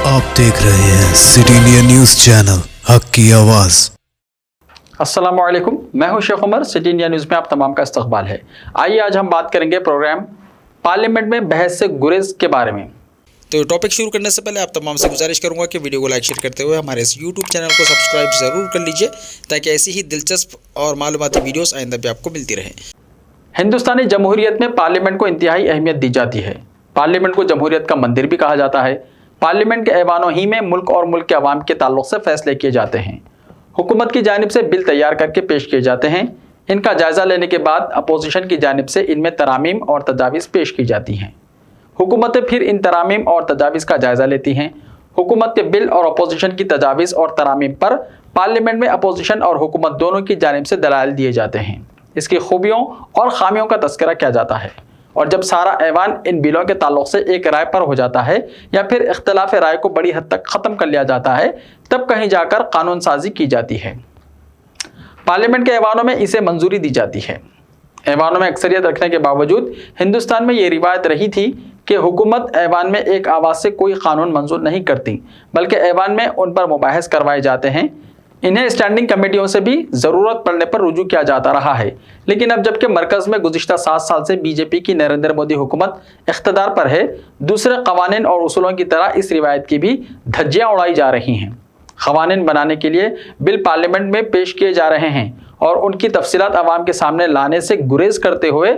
आप देख रहे हैं सिटी इंडिया न्यूज चैनल, हक की आवाज। अस्सलाम वालेकुम, मैं हूं Sheikh Umar. City India news में आप तमाम का इस्तकबाल है। आइए आज हम बात करेंगे प्रोग्राम पार्लियामेंट में बहस से गुरेज के बारे में। तो टॉपिक शुरू करने से पहले आप तमाम से गुजारिश करूंगा कि वीडियो को लाइक शेयर करते हुए हमारे इस यूट्यूब चैनल को सब्सक्राइब ज़रूर कर लीजिए, ताकि ऐसी ही दिलचस्प और मालूमाती वीडियोस आइंदा भी आपको मिलती रहें। हिंदुस्तानी जमहूरियत में पार्लियामेंट को इंतहाई अहमियत दी जाती है। पार्लियामेंट को जमहूरियत का मंदिर भी कहा जाता है। पार्लियामेंट के ऐवानों ही में मुल्क और मुल्क के अवाम के ताल्लुक से फैसले किए जाते हैं। हुकूमत की जानिब से बिल तैयार करके पेश किए जाते हैं। इनका जायज़ा लेने के बाद अपोजिशन की जानिब से इनमें तरामीम और तजावीज़ पेश की जाती हैं। हुकूमतें फिर इन तरामीम और तजावीज़ का जायज़ा लेती हैं। हुकूमत के बिल और अपोजिशन की तजावीज़ और तरामीम पर पार्लियामेंट में अपोजिशन और हुकूमत दोनों की जानिब से दलाइल दिए जाते हैं। इसकी खूबियों और खामियों का तस्करा किया जाता है, और जब सारा ऐवान इन बिलों के ताल्लुक से एक राय पर हो जाता है या फिर इख्तलाफ राय को बड़ी हद तक ख़त्म कर लिया जाता है, तब कहीं जाकर कानून साजी की जाती है। पार्लियामेंट के ऐवानों में इसे मंजूरी दी जाती है। ऐवानों में अक्सरियत रखने के बावजूद हिंदुस्तान में ये रिवायत रही थी कि हुकूमत ऐवान में एक आवाज़ से कोई कानून मंजूर नहीं करती, बल्कि ऐवान में उन पर मुबाहिस करवाए जाते हैं। इन्हें स्टैंडिंग कमेटियों से भी ज़रूरत पड़ने पर रुजू किया जाता रहा है। लेकिन अब जबकि मरकज़ में गुज़िश्ता 7 साल से बीजेपी की नरेंद्र मोदी हुकूमत इख्तदार पर है, दूसरे क़वानीन और उसूलों की तरह इस रिवायत की भी धज्जियाँ उड़ाई जा रही हैं। क़वानीन बनाने के लिए बिल पार्लियामेंट में पेश किए जा रहे हैं और उनकी तफसीलात अवाम के सामने लाने से गुरेज करते हुए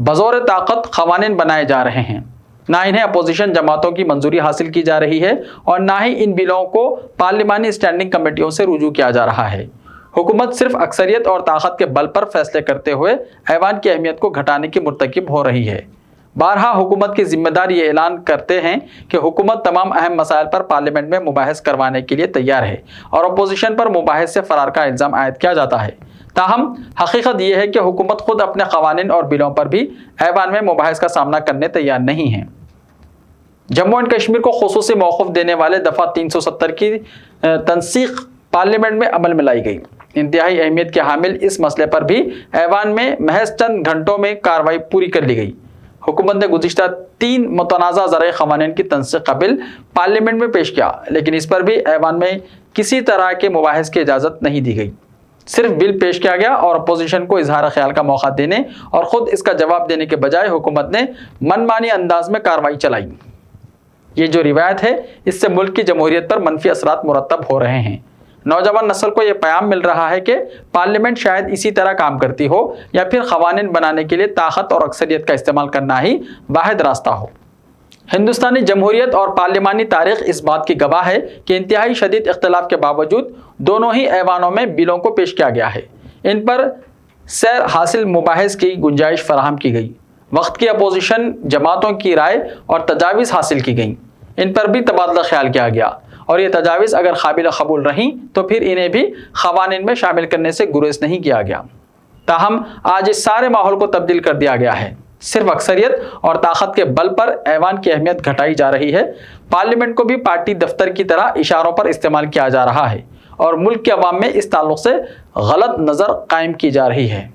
बज़ौर ताकत क़वानीन बनाए जा रहे हैं। ना इन्हें अपोजिशन जमातों की मंजूरी हासिल की जा रही है और ना ही इन बिलों को पार्लिमानी स्टैंडिंग कमेटियों से रुजू किया जा रहा है। हुकूमत सिर्फ अक्सरियत और ताकत के बल पर फैसले करते हुए ऐवान की अहमियत को घटाने की मुर्तकिब हो रही है। बारहा हुकूमत की जिम्मेदार ये ऐलान करते हैं कि हुकूमत तमाम अहम मसाइल पर पार्लियामेंट में मुबाहिस करवाने के लिए तैयार है और अपोजिशन पर मुबाहिस से फरार का इल्ज़ाम आयद किया जाता है। ताहम हकीकत यह है कि हुकूमत खुद अपने क़वानीन और बिलों पर भी ऐवान में मुबाहिस का सामना करने तैयार नहीं है। जम्मू एंड कश्मीर को खुसूसी मौक़िफ़ देने वाले दफ़ा 370 की तनसीख पार्लियामेंट में अमल में लाई गई। इंतहाई अहमियत के हामिल इस मसले पर भी ऐवान में महज चंद घंटों में कार्रवाई पूरी कर ली गई। हुकूमत ने गुज़िश्ता 3 मुतनाज़ा ज़राए क़वानीन की तनसीख का बिल पार्लियामेंट में पेश किया, लेकिन इस पर भी ऐवान में किसी तरह के मुबाहिस की इजाज़त नहीं दी गई। सिर्फ बिल पेश किया गया और अपोजिशन को इजहार ख्याल का मौका देने और ख़ुद इसका जवाब देने के बजाय हुकूमत ने मनमानी अंदाज में कार्रवाई चलाई। ये जो रिवायत है, इससे मुल्क की जमहूरियत पर मनफी असरात मुरतब हो रहे हैं। नौजवान नस्ल को यह पैगाम मिल रहा है कि पार्लियामेंट शायद इसी तरह काम करती हो या फिर क़वानीन बनाने के लिए ताकत और अक्सरियत का इस्तेमाल करना ही वाहिद रास्ता हो। हिंदुस्तानी जमहूरियत और पार्लियामानी तारीख़ इस बात की गवाह है कि इंतहाई शदीद इख्तलाफ के बावजूद दोनों ही ऐवानों में बिलों को पेश किया गया है। इन पर सैर हासिल मुबाहिस की गुंजाइश फराहम की गई। वक्त की अपोजिशन जमातों की राय और तजावीज़ हासिल की गई। इन पर भी तबादला ख्याल किया गया और ये तजावीज़ अगर काबिल कबूल रहीं तो फिर इन्हें भी क़वानीन में शामिल करने से गुरेज नहीं किया गया। ताहम आज इस सारे माहौल को तब्दील कर दिया गया है। सिर्फ अक्सरियत और ताकत के बल पर ऐवान की अहमियत घटाई जा रही है। पार्लियामेंट को भी पार्टी दफ्तर की तरह इशारों पर इस्तेमाल किया जा रहा है और मुल्क के अवाम में इस ताल्लुक से गलत नज़र कायम की जा रही है।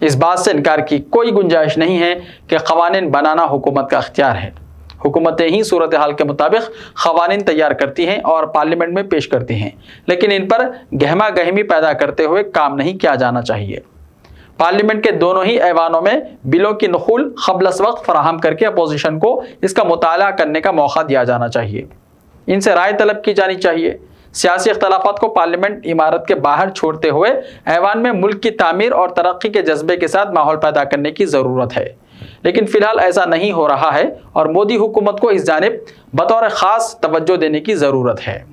इस बात से इनकार की कोई गुंजाइश नहीं है कि क़वानीन बनाना हुकूमत का अख्तियार है। हुकूमतें ही सूरत हाल के मुताबिक क़वानीन तैयार करती हैं और पार्लियामेंट में पेश करती हैं, लेकिन इन पर गहमा गहमी पैदा करते हुए काम नहीं किया जाना चाहिए। पार्लियामेंट के दोनों ही ऐवानों में बिलों की नुक़ुल क़ब्ल वक्त फराहम करके अपोजिशन को इसका मुताला करने का मौका दिया जाना चाहिए। इनसे राय तलब की जानी चाहिए। सियासी इख्तलाफात को पार्लियामेंट इमारत के बाहर छोड़ते हुए ऐवान में मुल्क की तामीर और तरक्की के जज्बे के साथ माहौल पैदा करने की ज़रूरत है, लेकिन फ़िलहाल ऐसा नहीं हो रहा है और मोदी हुकूमत को इस जानिब बतौर ख़ास तवज्जो देने की ज़रूरत है।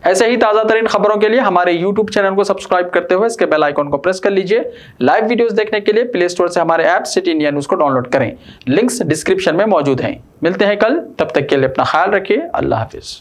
ऐसे ही ताज़ा तरीन खबरों के लिए हमारे यूट्यूब चैनल को सब्सक्राइब करते हुए इसके बेल आइकन को प्रेस कर लीजिए। लाइव वीडियोस देखने के लिए प्ले स्टोर से हमारे ऐप सिटी इंडिया न्यूज़ को डाउनलोड करें। लिंक्स डिस्क्रिप्शन में मौजूद हैं। मिलते हैं कल, तब तक के लिए अपना ख्याल रखिए। अल्लाह हाफिज़।